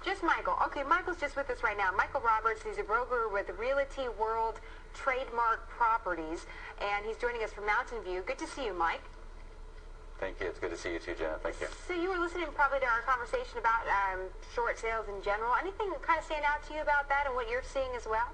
Just Michael. Okay, Michael's just with us right now. Michael Roberts, he's a broker with Realty World Trademark Properties, and he's joining us from Mountain View. Good to see you, Mike. Thank you. It's good to see you too, Jenna. Thank you. So you were listening probably to our conversation about short sales in general. Anything kind of stand out to you about that and what you're seeing as well?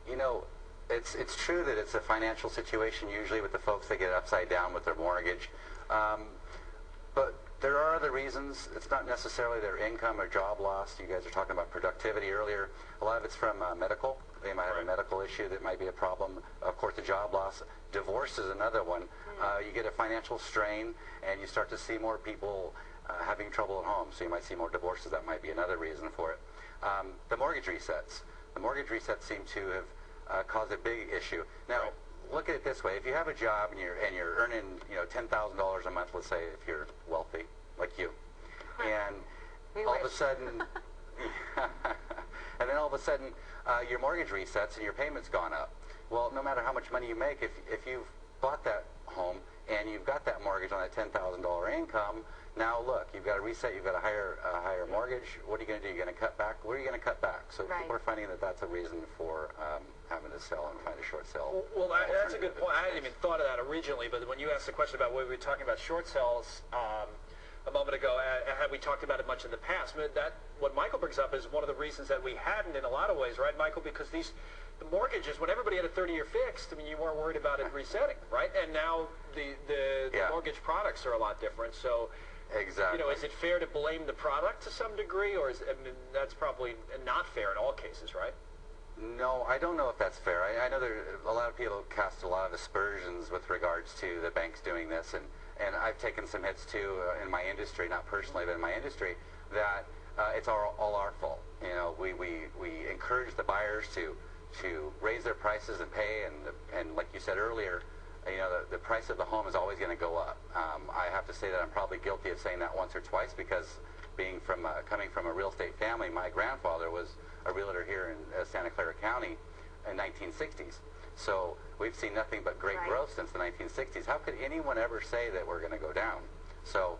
You know, it's true that it's a financial situation usually with the folks that get upside down with their mortgage. But there are other reasons. It's not necessarily their income or job loss. You guys are talking about productivity earlier. A lot of it's from medical. They might have a medical issue that might be a problem. Of course, the job loss. Divorce is another one. You get a financial strain, and you start to see more people having trouble at home. So you might see more divorces. That might be another reason for it. The mortgage resets. The mortgage resets seem to have caused a big issue. Now, look at it this way: if you have a job and you're earning $10,000 a month, let's say, if you're wealthy like you, and all of a sudden, and then all of a sudden your mortgage resets and your payment's gone up. Well, no matter how much money you make, if you've bought that home and you've got that mortgage on that $10,000 income, now look, you've got to reset, you've got a higher mortgage. What are you going to do? You're going to cut back? Where are you going to cut back? So people are finding that that's a reason for having to sell and find a short sale. Well, that's a good point. I hadn't even thought of that originally, but when you asked the question about what we were talking about short sales a moment ago, had we talked about it much in the past? I mean, what Michael brings up is one of the reasons that we hadn't in a lot of ways, right, Michael? Because the mortgages, when everybody had a 30-year fixed, I mean, you weren't worried about it resetting, right? And now the mortgage products are a lot different. So, exactly. Is it fair to blame the product to some degree, or that's probably not fair in all cases, right? No, I don't know if that's fair. I know a lot of people cast a lot of aspersions with regards to the banks doing this, and I've taken some hits too in my industry, not personally, but in my industry, that it's all our fault. We encourage the buyers to raise their prices and pay, and like you said earlier, the price of the home is always going to go up. I have to say that I'm probably guilty of saying that once or twice, because coming from a real estate family, my grandfather was a realtor here in Santa Clara County in 1960s. So we've seen nothing but great growth since the 1960s. How could anyone ever say that we're going to go down? So,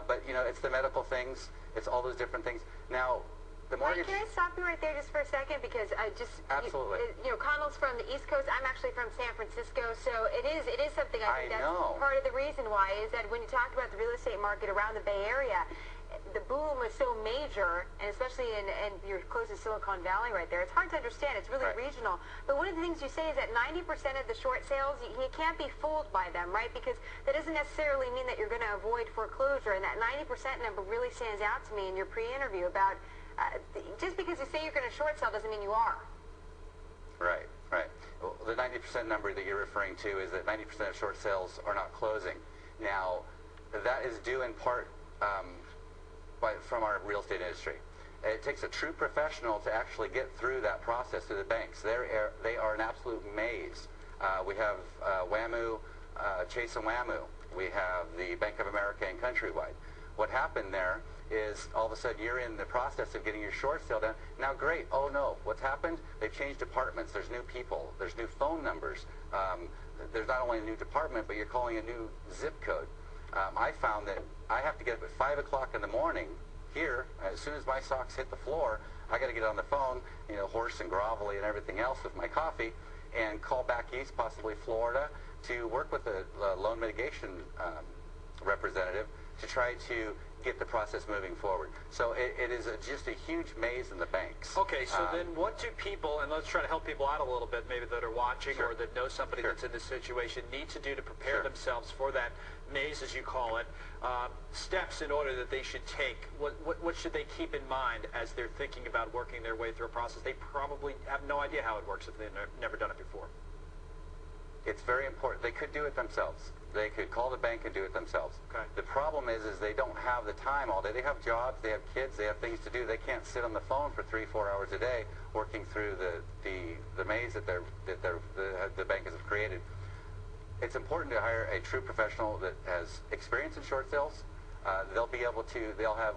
but it's the medical things. It's all those different things. Now, the mortgage. Mike, can I stop you right there just for a second? Because I just absolutely. Connell's from the East Coast. I'm actually from San Francisco. So it is something I think that's part of the reason why is that when you talk about the real estate market around the Bay Area, the boom was so major, and especially in you're close to Silicon Valley right there, it's hard to understand. It's really regional. But one of the things you say is that 90% of the short sales, you can't be fooled by them, right? Because that doesn't necessarily mean that you're going to avoid foreclosure. And that 90% number really stands out to me in your pre-interview about just because you say you're going to short sell doesn't mean you are. Right. Well, the 90% number that you're referring to is that 90% of short sales are not closing. Now, that is due in part from our real estate industry. It takes a true professional to actually get through that process through the banks. They are an absolute maze. We have WAMU, Chase and WAMU. We have the Bank of America and Countrywide. What happened there is all of a sudden you're in the process of getting your short sale done. Now, great. Oh, no. What's happened? They've changed departments. There's new people. There's new phone numbers. There's not only a new department, but you're calling a new zip code. I found that I have to get up at 5 o'clock in the morning here. As soon as my socks hit the floor, I got to get on the phone, hoarse and grovelly and everything else with my coffee, and call back east, possibly Florida, to work with a loan mitigation representative to try to get the process moving forward. So it is just a huge maze in the banks. Okay, so then what do people, and let's try to help people out a little bit, maybe that are watching or that know somebody that's in this situation, need to do to prepare themselves for that maze, as you call it, steps in order that they should take? What should they keep in mind as they're thinking about working their way through a process? They probably have no idea how it works if they've never done it before. It's very important. They could do it themselves. They could call the bank and do it themselves. Okay. The problem is they don't have the time all day. They have jobs, they have kids, they have things to do. They can't sit on the phone for 3-4 hours a day working through the maze that the bank has created. It's important to hire a true professional that has experience in short sales. They'll be able to.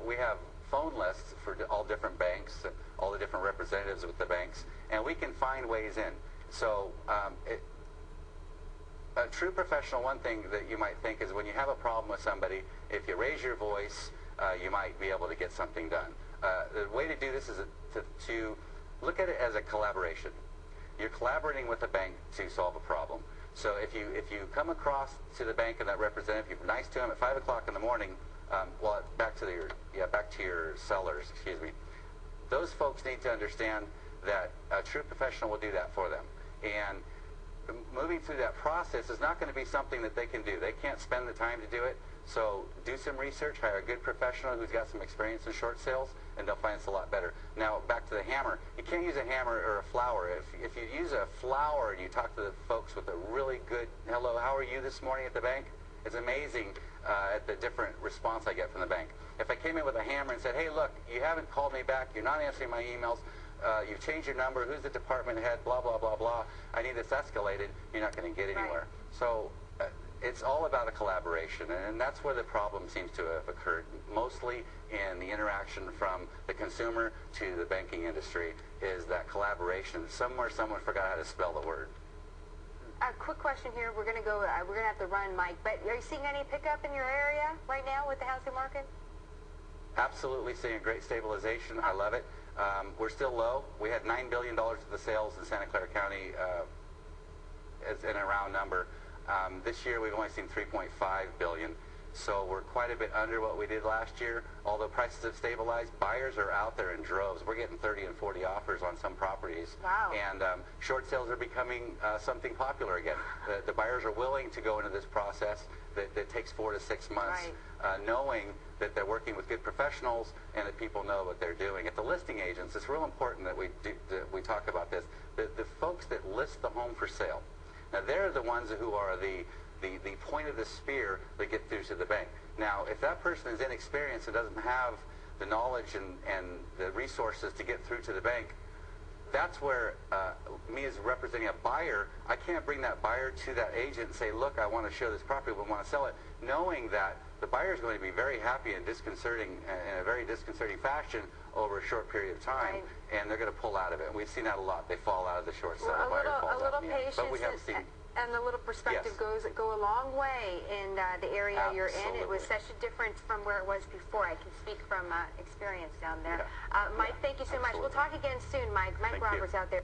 We have phone lists for all different banks, all the different representatives with the banks, and we can find ways in. So. A true professional, one thing that you might think is when you have a problem with somebody, if you raise your voice, you might be able to get something done. The way to do this is to look at it as a collaboration. You're collaborating with the bank to solve a problem. So if you come across to the bank and that representative, you're nice to them at 5 o'clock in the morning. Back to your sellers. Excuse me. Those folks need to understand that a true professional will do that for them. And moving through that process is not going to be something that they can do. They can't spend the time to do it. So do some research, hire a good professional who's got some experience in short sales, and they'll find it's a lot better. Now, back to the hammer. You can't use a hammer or a flower. If you use a flower and you talk to the folks with a really good, hello, how are you this morning at the bank? It's amazing at the different response I get from the bank. If I came in with a hammer and said, hey, look, you haven't called me back, you're not answering my emails, you've changed your number, who's the department head, blah, blah, blah, blah, I need this escalated, you're not going to get anywhere. Right. So it's all about a collaboration, and that's where the problem seems to have occurred, mostly in the interaction from the consumer to the banking industry, is that collaboration. Somewhere someone forgot how to spell the word. A quick question here. We're going to have to run, Mike, but are you seeing any pickup in your area right now with the housing market? Absolutely seeing a great stabilization. I love it. We're still low. We had $9 billion of the sales in Santa Clara County as in a round number. This year we've only seen $3.5 billion. So we're quite a bit under what we did last year. Although prices have stabilized, buyers are out there in droves. We're getting 30 and 40 offers on some properties. Wow. And short sales are becoming something popular again. The buyers are willing to go into this process that takes 4 to 6 months, right. Knowing that they're working with good professionals and that people know what they're doing. At the listing agents, it's real important that we talk about this. The folks that list the home for sale, now they're the ones who are the point of the spear that get through to the bank. Now, if that person is inexperienced and doesn't have the knowledge and the resources to get through to the bank, that's where me as representing a buyer, I can't bring that buyer to that agent and say, look, I want to show this property, we want to sell it, knowing that the buyer is going to be very happy and disconcerting, in a very disconcerting fashion over a short period of time, right. And they're going to pull out of it. And we've seen that a lot. They fall out of the short sale. Well, the buyer falls a little out. patience But we have seen... and a little perspective Yes. go a long way in the area you're in. It was Absolutely. such a difference from where it was before. I can speak from experience down there. Yeah. Mike, thank you so much. We'll talk again soon, Mike. Mike Thank you. Roberts out there.